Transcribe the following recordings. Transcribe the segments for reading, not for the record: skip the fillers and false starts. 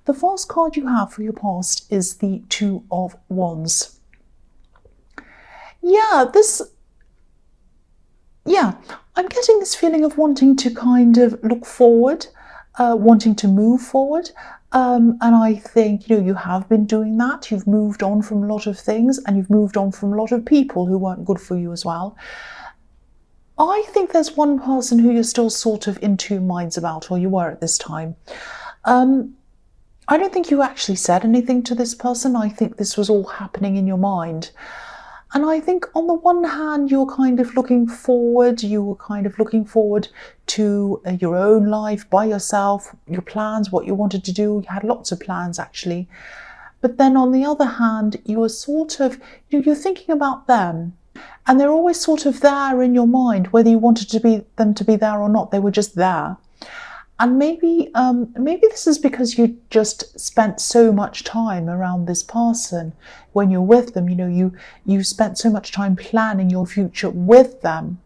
The first card you have for your past is the Two of Wands. I'm getting this feeling of wanting to kind of look forward, wanting to move forward. And I think, you have been doing that. You've moved on from a lot of things, and you've moved on from a lot of people who weren't good for you as well. I think there's one person who you're still sort of in two minds about, or you were at this time. I don't think you actually said anything to this person. I think this was all happening in your mind. And I think on the one hand, you were kind of looking forward to your own life by yourself, your plans, what you wanted to do. You had lots of plans, actually. But then on the other hand, you were sort of, you're thinking about them. And they're always sort of there in your mind, whether you wanted them to be there or not. They were just there. And maybe this is because you just spent so much time around this person when you're with them. You spent so much time planning your future with them,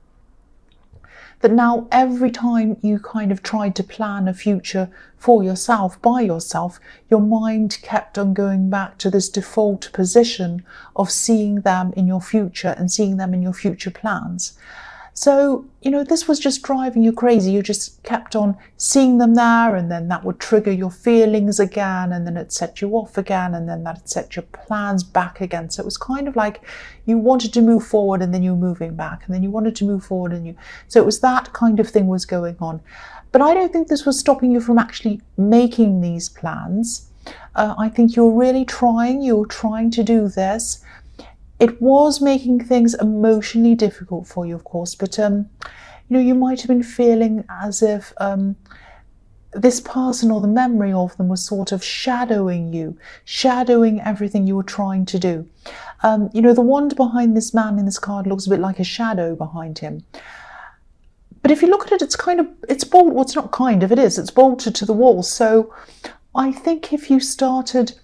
that now every time you kind of tried to plan a future for yourself, by yourself, your mind kept on going back to this default position of seeing them in your future and seeing them in your future plans. So, this was just driving you crazy. You just kept on seeing them there, and then that would trigger your feelings again, and then it set you off again, and then that set your plans back again. So it was kind of like you wanted to move forward, and then you were moving back, and then you wanted to move forward, so it was that kind of thing was going on. But I don't think this was stopping you from actually making these plans. I think you were trying to do this. It was making things emotionally difficult for you, of course, but you might have been feeling as if this person or the memory of them was sort of shadowing you, shadowing everything you were trying to do. The wand behind this man in this card looks a bit like a shadow behind him. But if you look at it, it's bolted. Well, it's not kind of, it is. It's bolted to the wall. So I think if you started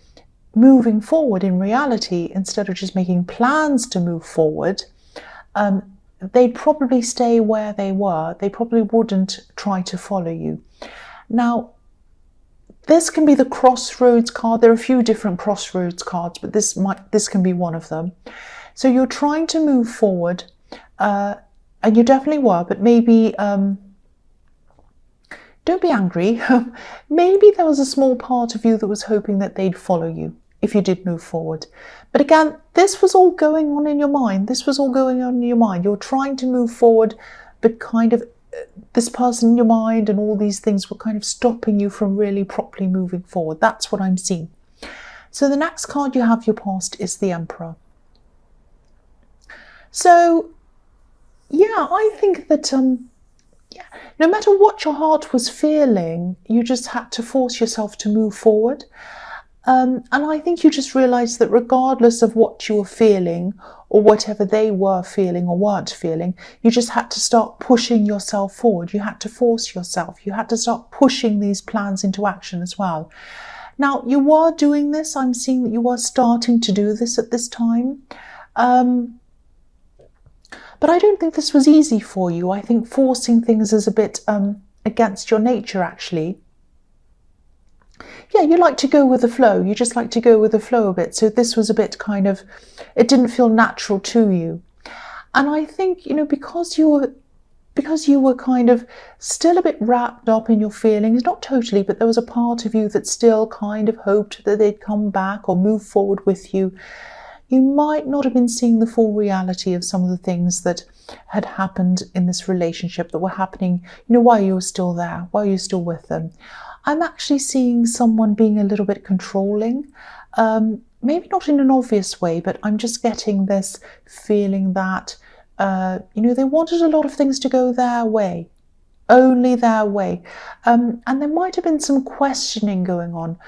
moving forward in reality, instead of just making plans to move forward, they'd probably stay where they were. They probably wouldn't try to follow you. Now, this can be the crossroads card. There are a few different crossroads cards, but this can be one of them. So you're trying to move forward, and you definitely were, but maybe don't be angry. Maybe there was a small part of you that was hoping that they'd follow you if you did move forward. But again, this was all going on in your mind. You're trying to move forward, but kind of this person in your mind and all these things were kind of stopping you from really properly moving forward. That's what I'm seeing. So the next card you have your past is the Emperor. So, I think that no matter what your heart was feeling, you just had to force yourself to move forward. And I think you just realised that regardless of what you were feeling or whatever they were feeling or weren't feeling, you just had to start pushing yourself forward. You had to force yourself. You had to start pushing these plans into action as well. Now, you were doing this. I'm seeing that you were starting to do this at this time. But I don't think this was easy for you. I think forcing things is a bit against your nature, actually. You like to go with the flow. You just like to go with the flow a bit. So this was a bit it didn't feel natural to you. And I think, because you were kind of still a bit wrapped up in your feelings, not totally, but there was a part of you that still kind of hoped that they'd come back or move forward with you. You might not have been seeing the full reality of some of the things that had happened in this relationship that were happening, while you were still there, while you're still with them. I'm actually seeing someone being a little bit controlling, maybe not in an obvious way, but I'm just getting this feeling that, they wanted a lot of things to go their way, only their way. And there might have been some questioning going on.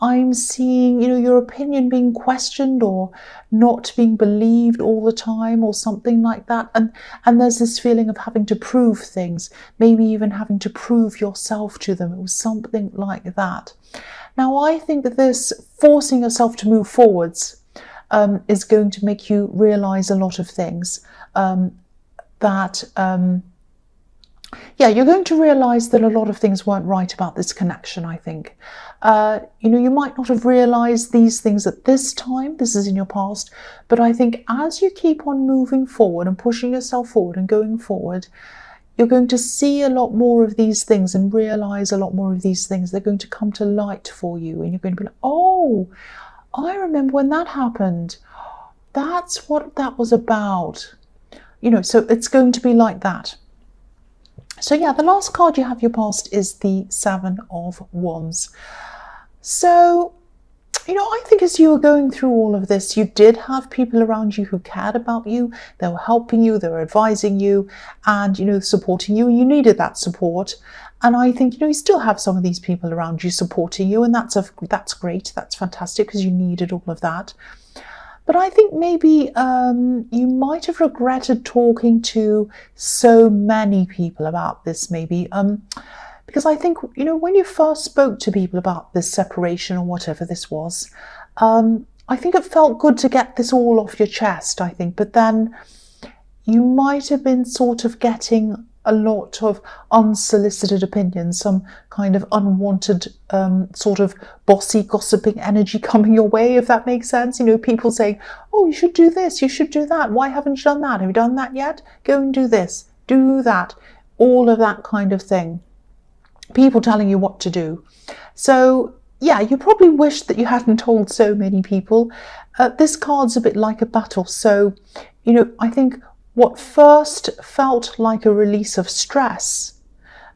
I'm seeing, your opinion being questioned or not being believed all the time or something like that. And there's this feeling of having to prove things, maybe even having to prove yourself to them. It was something like that. Now, I think that this forcing yourself to move forwards is going to make you realize a lot of things that Yeah, you're going to realize that a lot of things weren't right about this connection, I think. You might not have realized these things at this time, this is in your past, but I think as you keep on moving forward and pushing yourself forward and going forward, you're going to see a lot more of these things and realize a lot more of these things. They're going to come to light for you, and you're going to be like, oh, I remember when that happened. That's what that was about. So it's going to be like that. So yeah, the last card you have your past is the Seven of Wands. So, I think as you were going through all of this, you did have people around you who cared about you. They were helping you, they were advising you, and, supporting you. And you needed that support. And I think, you still have some of these people around you supporting you. And that's great. That's fantastic, because you needed all of that. But I think maybe you might have regretted talking to so many people about this, maybe. Because I think, when you first spoke to people about this separation or whatever this was, I think it felt good to get this all off your chest, I think. But then you might have been sort of getting a lot of unsolicited opinions, some kind of unwanted sort of bossy gossiping energy coming your way, if that makes sense. People saying, oh, you should do this, you should do that. Why haven't you done that? Have you done that yet? Go and do this, do that. All of that kind of thing. People telling you what to do. So yeah, you probably wish that you hadn't told so many people. This card's a bit like a battle. So, I think what first felt like a release of stress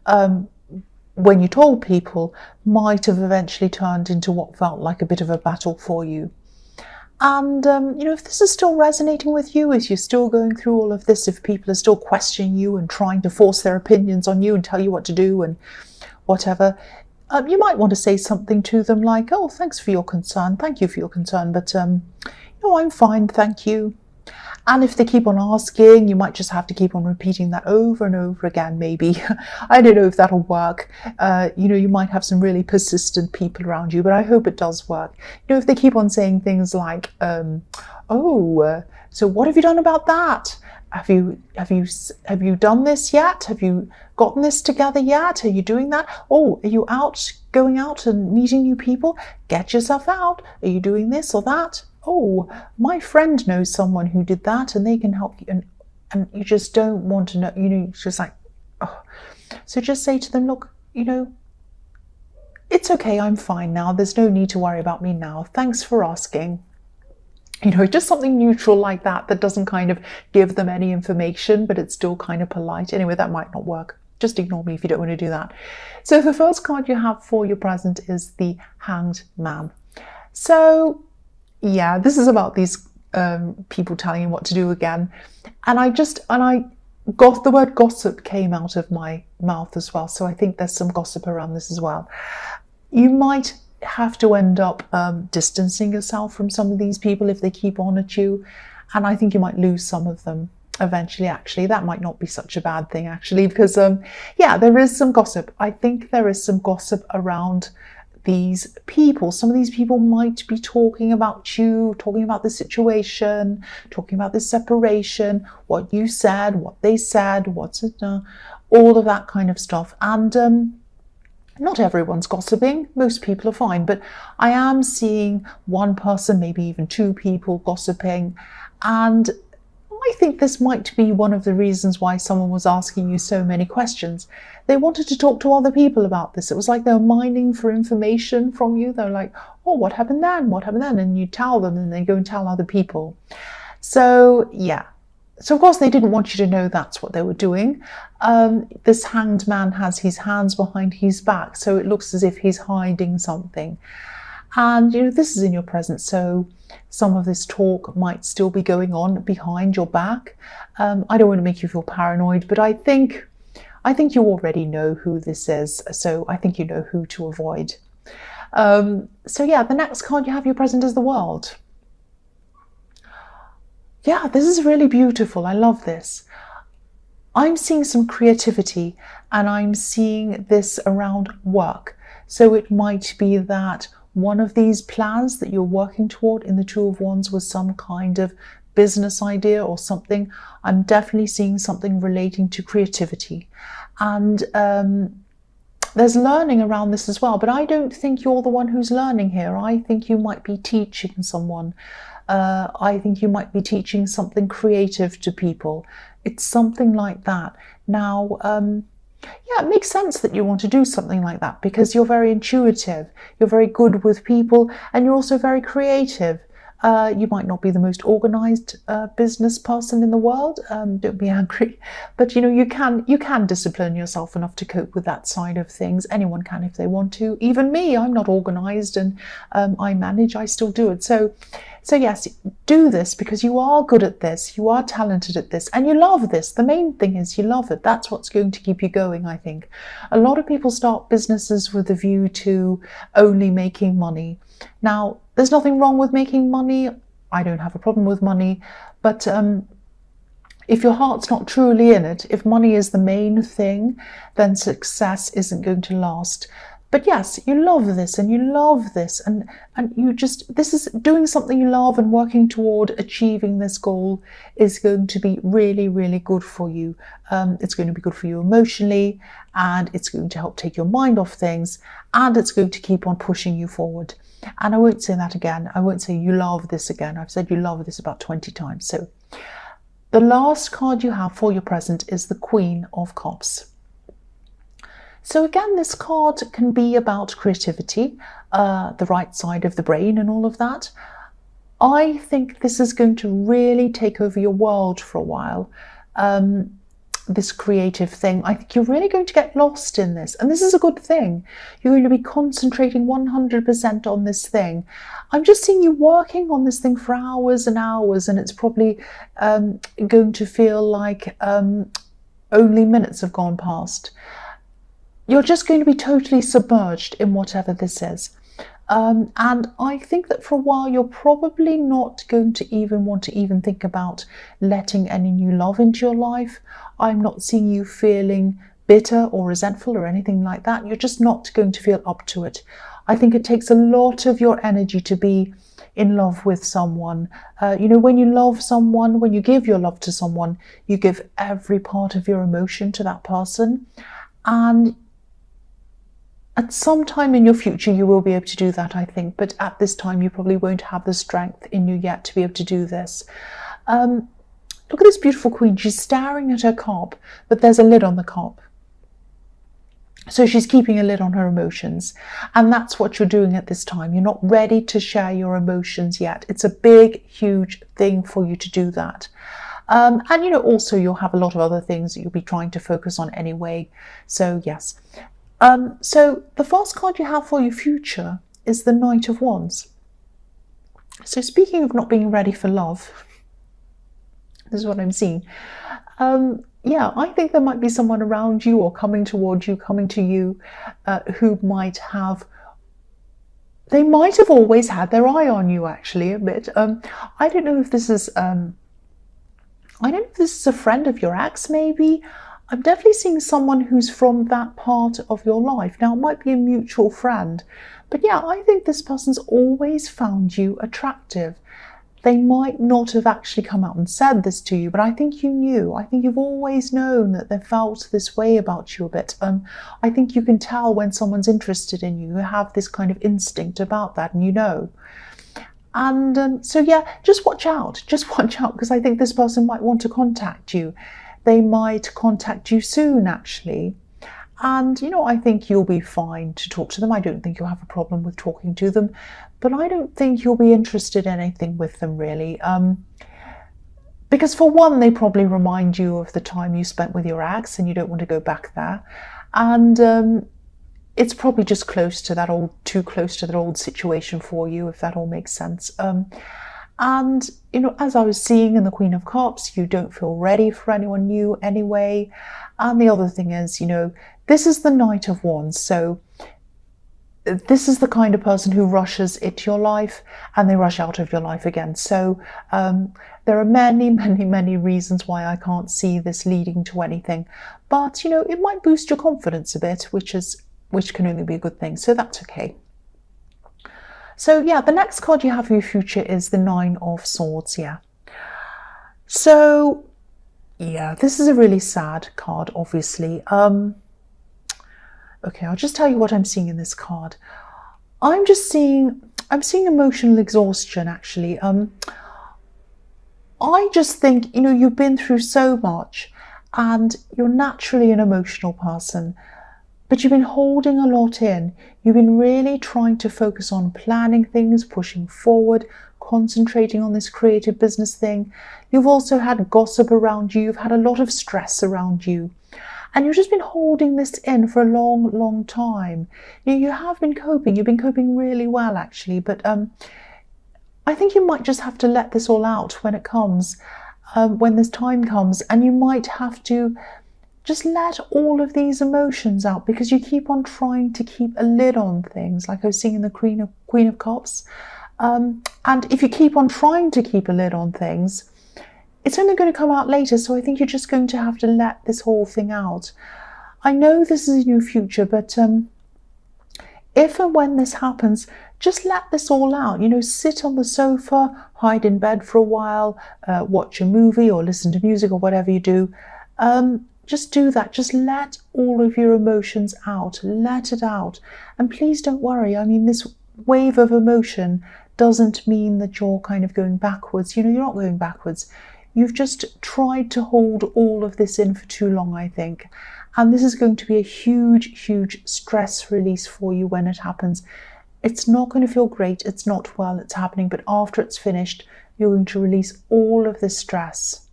when you told people might have eventually turned into what felt like a bit of a battle for you. And, if this is still resonating with you, as you're still going through all of this, if people are still questioning you and trying to force their opinions on you and tell you what to do and whatever, you might want to say something to them like, oh, thanks for your concern. Thank you for your concern. But, I'm fine. Thank you. And if they keep on asking, you might just have to keep on repeating that over and over again, maybe. I don't know if that'll work. You might have some really persistent people around you, but I hope it does work. If they keep on saying things like, so what have you done about that? Have you done this yet? Have you gotten this together yet? Are you doing that? Oh, are you going out and meeting new people? Get yourself out. Are you doing this or that? Oh, my friend knows someone who did that and they can help you. And you just don't want to know, it's just like, oh. So just say to them, look, it's okay, I'm fine now. There's no need to worry about me now. Thanks for asking. Just something neutral like that doesn't kind of give them any information, but it's still kind of polite. Anyway, that might not work. Just ignore me if you don't want to do that. So the first card you have for your present is the Hanged Man. So yeah, this is about these people telling you what to do again. And the word gossip came out of my mouth as well. So I think there's some gossip around this as well. You might have to end up distancing yourself from some of these people if they keep on at you. And I think you might lose some of them eventually, actually. That might not be such a bad thing, actually, because, there is some gossip. I think there is some gossip around these people. Some of these people might be talking about you, talking about the situation, talking about the separation, what you said, what they said, all of that kind of stuff. And not everyone's gossiping. Most people are fine, but I am seeing one person, maybe even two people gossiping. And I think this might be one of the reasons why someone was asking you so many questions. They wanted to talk to other people about this. It was like they were mining for information from you. They're like, oh, what happened then? What happened then? And you tell them and they go and tell other people. So, yeah. So, of course, they didn't want you to know that's what they were doing. This Hanged Man has his hands behind his back, so it looks as if he's hiding something. And, this is in your presence, so some of this talk might still be going on behind your back. I don't want to make you feel paranoid, but I think you already know who this is, so I think you know who to avoid. So yeah, the next card you have your present is the World. Yeah, this is really beautiful. I love this. I'm seeing some creativity and I'm seeing this around work. So it might be that one of these plans that you're working toward in the Two of Wands was some kind of business idea or something. I'm definitely seeing something relating to creativity. And there's learning around this as well, but I don't think you're the one who's learning here. I think you might be teaching someone. I think you might be teaching something creative to people. It's something like that. Now, yeah, it makes sense that you want to do something like that because you're very intuitive, you're very good with people, and you're also very creative. You might not be the most organized business person in the world. Don't be angry, but you know you can discipline yourself enough to cope with that side of things. Anyone can if they want to. Even me, I'm not organized, and I manage. I still do it. So yes, do this because you are good at this. You are talented at this, and you love this. The main thing is you love it. That's what's going to keep you going. I think a lot of people start businesses with a view to only making money. Now, there's nothing wrong with making money. I don't have a problem with money, but if your heart's not truly in it, if money is the main thing, then success isn't going to last. But yes, you love this and you love this, and you just, this is doing something you love and working toward achieving this goal is going to be really, really good for you. It's going to be good for you emotionally, and it's going to help take your mind off things, and it's going to keep on pushing you forward. And I won't say that again. I won't say you love this again. I've said you love this about 20 times. So the last card you have for your present is the Queen of Cups. So again, this card can be about creativity, the right side of the brain and all of that. I think this is going to really take over your world for a while. This creative thing, I think you're really going to get lost in this. And this is a good thing. You're going to be concentrating 100% on this thing. I'm just seeing you working on this thing for hours and hours, and it's probably going to feel like only minutes have gone past. You're just going to be totally submerged in whatever this is. And I think that for a while you're probably not going to even want to even think about letting any new love into your life. I'm not seeing you feeling bitter or resentful or anything like that. You're just not going to feel up to it. I think it takes a lot of your energy to be in love with someone. You know, when you love someone, when you give your love to someone, you give every part of your emotion to that person. And at some time in your future, you will be able to do that, I think. But at this time, you probably won't have the strength in you yet to be able to do this. Look at this beautiful queen. She's staring at her cup, but there's a lid on the cup. So she's keeping a lid on her emotions. And that's what you're doing at this time. You're not ready to share your emotions yet. It's a big, huge thing for you to do that. And, you know, also you'll have a lot of other things that you'll be trying to focus on anyway. So, yes. So the first card you have for your future is the Knight of Wands. So speaking of not being ready for love, this is what I'm seeing. Yeah, I think there might be someone around you or coming towards you, coming to you, who might have, they might have always had their eye on you actually a bit. I don't know if this is, I don't know if this is a friend of your ex maybe. I'm definitely seeing someone who's from that part of your life. Now, it might be a mutual friend, but yeah, I think this person's always found you attractive. They might not have actually come out and said this to you, but I think you knew. I think you've always known that they felt this way about you a bit. I think you can tell when someone's interested in you. You have this kind of instinct about that, and you know. And so yeah, just watch out. Just watch out, because I think this person might want to contact you. They might contact you soon, actually. And, you know, I think you'll be fine to talk to them. I don't think you'll have a problem with talking to them. But I don't think you'll be interested in anything with them, really. Because, for one, they probably remind you of the time you spent with your ex and you don't want to go back there. And it's probably just close to that old, too close to that old situation for you, if that all makes sense. And, you know, as I was seeing in the Queen of Cups, you don't feel ready for anyone new anyway. And the other thing is, you know, this is the Knight of Wands. So this is the kind of person who rushes into your life and they rush out of your life again. So there are many, many, many reasons why I can't see this leading to anything. But, you know, it might boost your confidence a bit, which can only be a good thing. So that's okay. So yeah, the next card you have for your future is the Nine of Swords, yeah. So Yeah, this is a really sad card, obviously. Okay, I'll just tell you what I'm seeing in this card. I'm seeing emotional exhaustion, actually. I just think, you've been through so much and you're naturally an emotional person, but you've been holding a lot in. You've been really trying to focus on planning things, pushing forward, concentrating on this creative business thing. You've also had gossip around you. You've had a lot of stress around you. And you've just been holding this in for a long, long time. You have been coping. You've been coping really well, actually. But I think you might just have to let this all out when it comes, when this time comes. And you might have to just let all of these emotions out, because you keep on trying to keep a lid on things, like I was seeing in the Queen of Cups. And if you keep on trying to keep a lid on things, it's only going to come out later. So I think you're just going to have to let this whole thing out. I know this is in your future, but if and when this happens, just let this all out. Sit on the sofa, hide in bed for a while, watch a movie or listen to music or whatever you do. Just do that. Just let all of your emotions out. Let it out. And please don't worry. I mean, this wave of emotion doesn't mean that you're kind of going backwards. You're not going backwards. You've just tried to hold all of this in for too long, I think. And this is going to be a huge, huge stress release for you when it happens. It's not going to feel great. It's not while it's happening, but after it's finished, you're going to release all of this stress.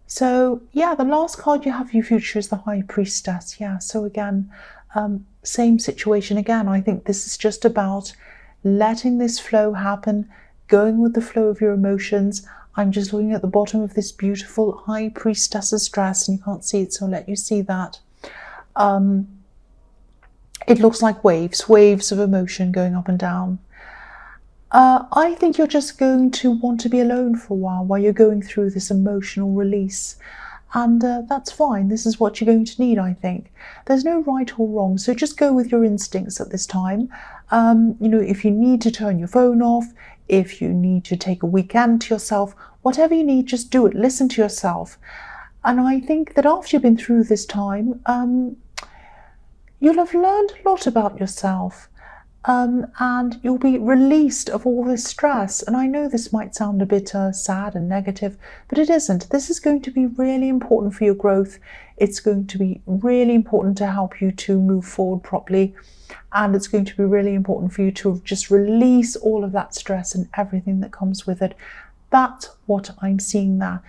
So yeah, the last card you have for your future is the High Priestess. Yeah, so again, same situation again. I think this is just about letting this flow happen, going with the flow of your emotions. I'm just looking at the bottom of this beautiful High Priestess's dress, and you can't see it, so I'll let you see that. It looks like waves of emotion going up and down. I think you're just going to want to be alone for a while you're going through this emotional release. And that's fine. This is what you're going to need, I think. There's no right or wrong, so just go with your instincts at this time. If you need to turn your phone off, if you need to take a weekend to yourself, whatever you need, just do it. Listen to yourself. And I think that after you've been through this time, you'll have learned a lot about yourself. And you'll be released of all this stress. And I know this might sound a bit sad and negative, but it isn't. This is going to be really important for your growth. It's going to be really important to help you to move forward properly. And it's going to be really important for you to just release all of that stress and everything that comes with it. That's what I'm seeing there.